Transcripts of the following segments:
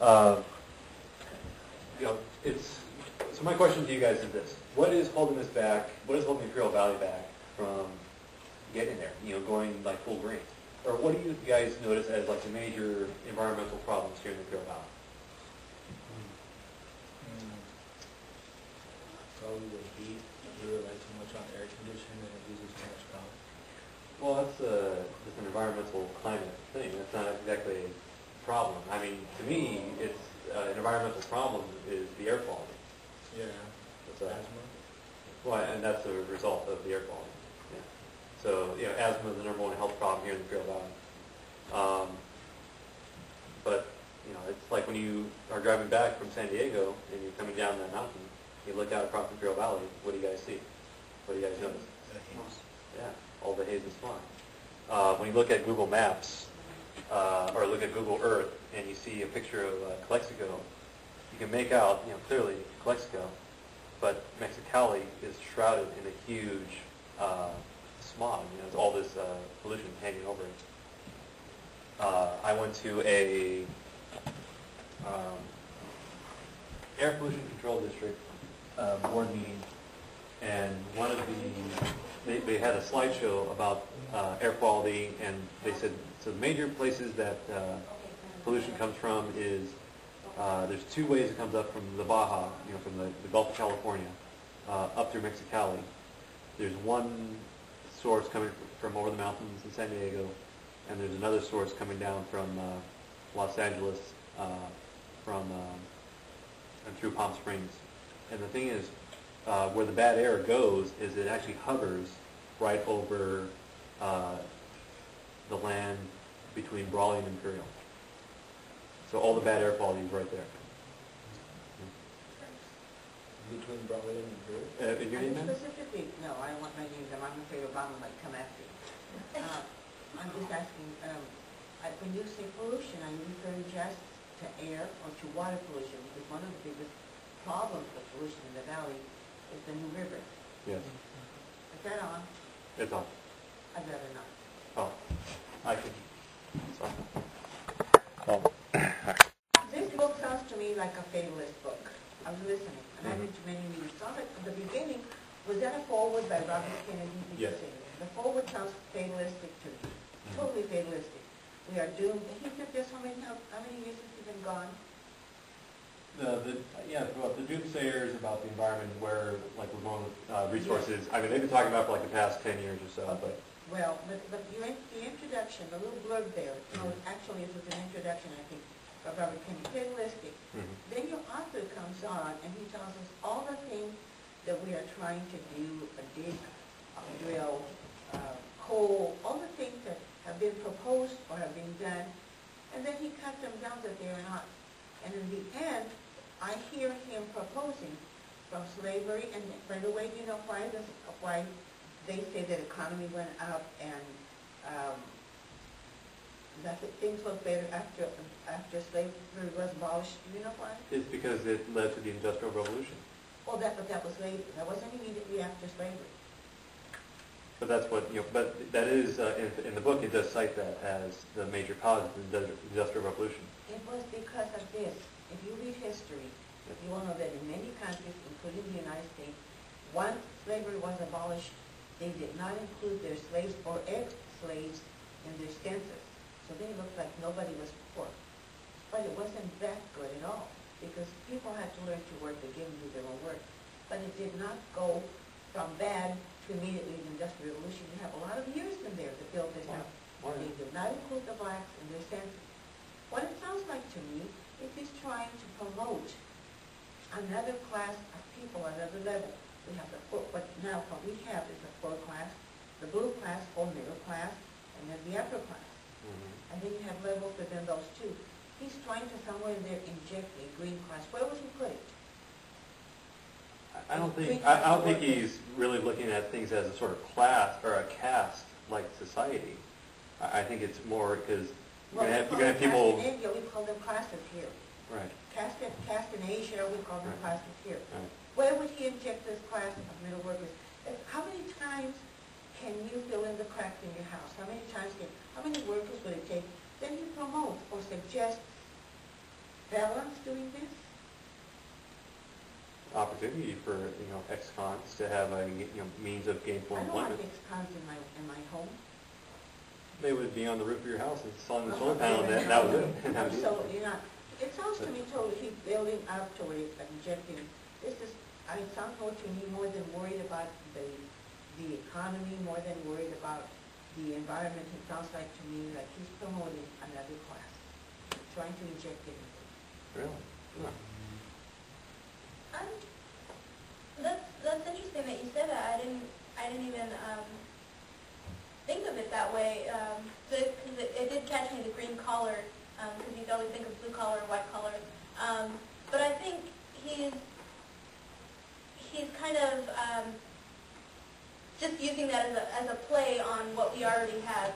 Uh, you know, so my question to you guys is this: what is holding us back? What is holding Imperial Valley back from getting there? You know, going like full green? Or what do you guys notice as like the major environmental problems here in the Imperial Valley? Probably the heat. We rely too much on air conditioning and it uses too much power. Well, that's just an environmental climate thing. That's not exactly a problem. I mean, to me, it's an environmental problem is the air quality. Yeah. Asthma. Well, and that's a result of the air quality. Yeah. So, you know, asthma is the number one health problem here in the Imperial Valley. But, you know, it's like when you are driving back from San Diego and you're coming down that mountain, you look out across the Imperial Valley, what do you guys see? What do you guys notice? The haze. Yeah, all the haze and smog. When you look at Google Maps, or look at Google Earth, and you see a picture of Calexico, you can make out, you know, clearly Calexico, but Mexicali is shrouded in a huge smog. You know, there's all this pollution hanging over it. I went to a air pollution control district board meeting, and one of they had a slideshow about air quality, and they said so the major places that pollution comes from is there's two ways it comes up from the Baja, you know, from the Gulf of California up through Mexicali. There's one source coming from over the mountains in San Diego, and there's another source coming down from Los Angeles and through Palm Springs. And the thing is, where the bad air goes is it actually hovers right over the land between Brawley and Imperial. So all the bad air quality is right there. Between Brawley and Imperial? Your name, ma'am? Specifically, no, I don't want my name. I'm afraid Obama might come after me. I'm just asking, when you say pollution, are you referring just to air or to water pollution? Because one of the biggest problems with pollution in the valley is the New River. Yes. Is that on? It's on. I'd rather not. Oh, I can. Sorry. Oh. This book sounds to me like a fatalist book. I was listening, and I've been to many meetings. At the beginning, was that a foreword by Robert Kennedy? Yes. The foreword sounds fatalistic to me. Totally fatalistic. We are doomed. He took this how many years has he been gone? The doomsayers about the environment where, like, we're going with resources. I mean, they've been talking about it for like the past 10 years or so, but. Well, but the introduction, the little blurb there, you know, actually it was an introduction, I think, of Robert Kennedy, fatalistic. Then your author comes on and he tells us all the things that we are trying to do, dig, drill, coal, all the things that have been proposed or have been done, and then he cut them down that they are not. And in the end, I hear him proposing from slavery, and by the way, you know why they say that economy went up and that things look better after slavery was abolished. Do you know why? It's because it led to the Industrial Revolution. Well, that was later. That wasn't immediately after slavery. But that's what, you know, but that is, in the book, it does cite that as the major cause of the Industrial Revolution. It was because of this. If you read history, you will know that in many countries, including the United States, once slavery was abolished, they did not include their slaves or ex-slaves in their census. So they looked like nobody was poor. But it wasn't that good at all, because people had to learn to work. They didn't do their own work. But it did not go from bad to immediately the Industrial Revolution. You have a lot of years in there to build this up. They did not include the blacks in their census. What it sounds like to me is he's trying to promote another class of people, another level. We have what we have is the poor class, the blue class or middle class, and then the upper class. And then you have levels within those two. He's trying to somewhere in there inject a green class. Where would he put it? I don't think he's really looking at things as a sort of class or a caste like society. I think it's more because you're going to have people. In India, we call them classes here. Right. Caste in Asia, we call them classes here. Right. Where would he inject this class of middle workers? How many times can you fill in the cracks in your house? How many workers would it take? Then he promotes or suggests felons doing this? Opportunity for, ex-cons to have a, means of gainful I don't employment. want ex-cons in my home. They would be on the roof of your house installing the solar panel, and that was it. And that was it. So, it sounds to me totally keep building up to it, injecting. It sounds more to me more than worried about the economy, more than worried about the environment. It sounds like to me like he's promoting another class, trying to inject it. Really? Yeah. That's interesting that you said that. I didn't even think of it that way. Because it did catch me, the green collar, because you always think of blue collar, white collar. But I think he's kind of just using that as a play on what we already have.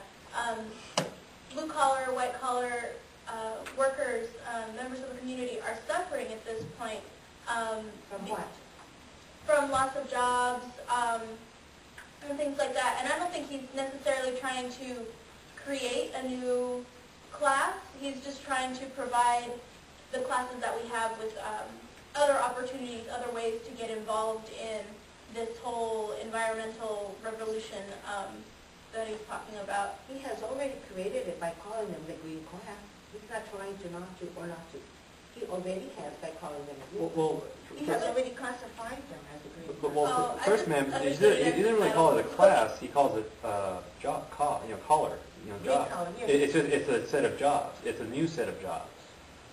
Blue collar, white collar workers, members of the community are suffering at this point. From what? From loss of jobs, and things like that. And I don't think he's necessarily trying to create a new class. He's just trying to provide the classes that we have with other opportunities, other ways to get involved in this whole environmental revolution that he's talking about. He has already created it by calling them the green class. He's not trying to not to or not to. He already has by calling them a green class. He has already classified them as a green class. Well, first, ma'am, he didn't really call it a class. He calls it job, collar, job. Collar, yes. It's a set of jobs. It's a new set of jobs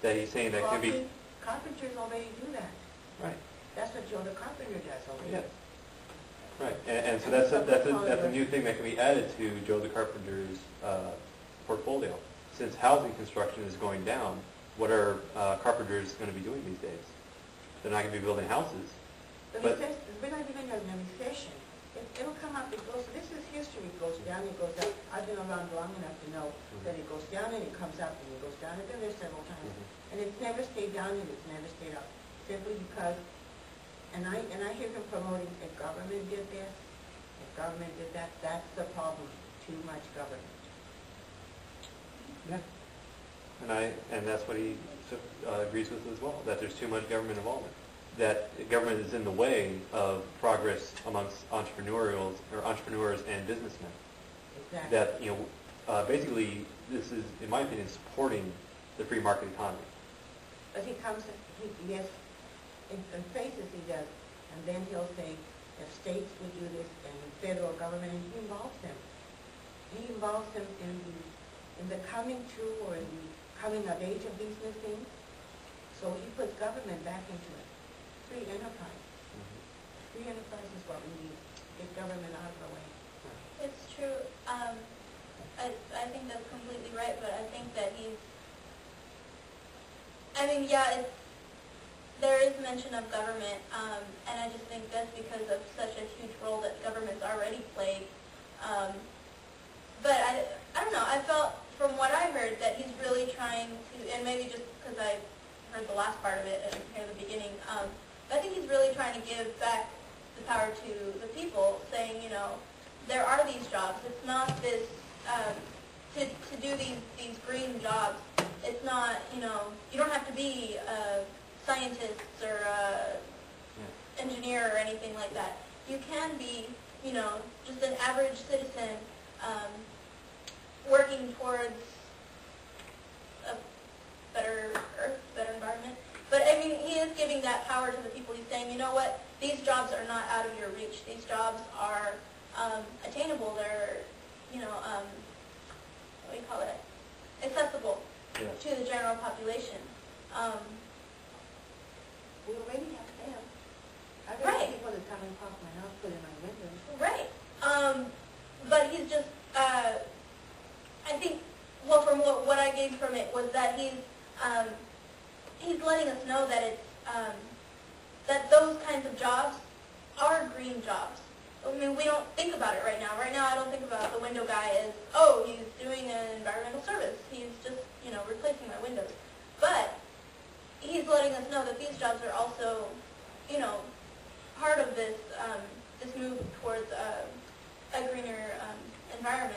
that he's saying that can be. Carpenters already do that. Right. That's what Joe the carpenter does already. Yes. Right, and so that's a new thing that can be added to Joe the Carpenter's portfolio. Since housing construction is going down, what are carpenters going to be doing these days? They're not going to be building houses. But we're not even in a recession. It'll come up, it goes, this is history, it goes down, it goes up. I've been around long enough to know that it goes down and it comes up and it goes down. I've been there several times. And it's never stayed down and it's never stayed up. Simply because, and I hear him promoting, if government did this, if government did that, that's the problem. Too much government. Yeah. And that's what he agrees with as well, that there's too much government involvement. That government is in the way of progress amongst entrepreneurs and businessmen. Exactly. That, basically, this is, in my opinion, supporting the free market economy. But he comes, yes, in phases he does, and then he'll say, if states would do this, and the federal government, and he involves them. He involves them in the coming to or in the coming of age of these new things. So he puts government back into it. Free enterprise. Free enterprise is what we need. Get government out of the way. It's true. I think that's completely right, but I think that there is mention of government, and I just think that's because of such a huge role that government's already played. But I don't know, I felt from what I heard that he's really trying to, and maybe just because I heard the last part of it and hear the beginning, I think he's really trying to give back the power to the people, saying, there are these jobs. It's not this, to do these green jobs, it's not, you don't have to be a scientist or a engineer or anything like that. You can be, just an average citizen working towards a better earth, better environment. But he is giving that power to the people. He's saying, you know what, these jobs are not out of your reach. These jobs are attainable. They're, what do you call it, accessible to the general population. We already have them. I've Right. got people that come and pop my house, put in my windows. Right. But he's just, I think, well, from what I gained from it was that he's letting us know that it's, that those kinds of jobs are green jobs. We don't think about it right now. Right now I don't think about the window guy as, oh, he's doing an environmental service. He's just, replacing my windows. But he's letting us know that these jobs are also, part of this, this move towards a greener environment.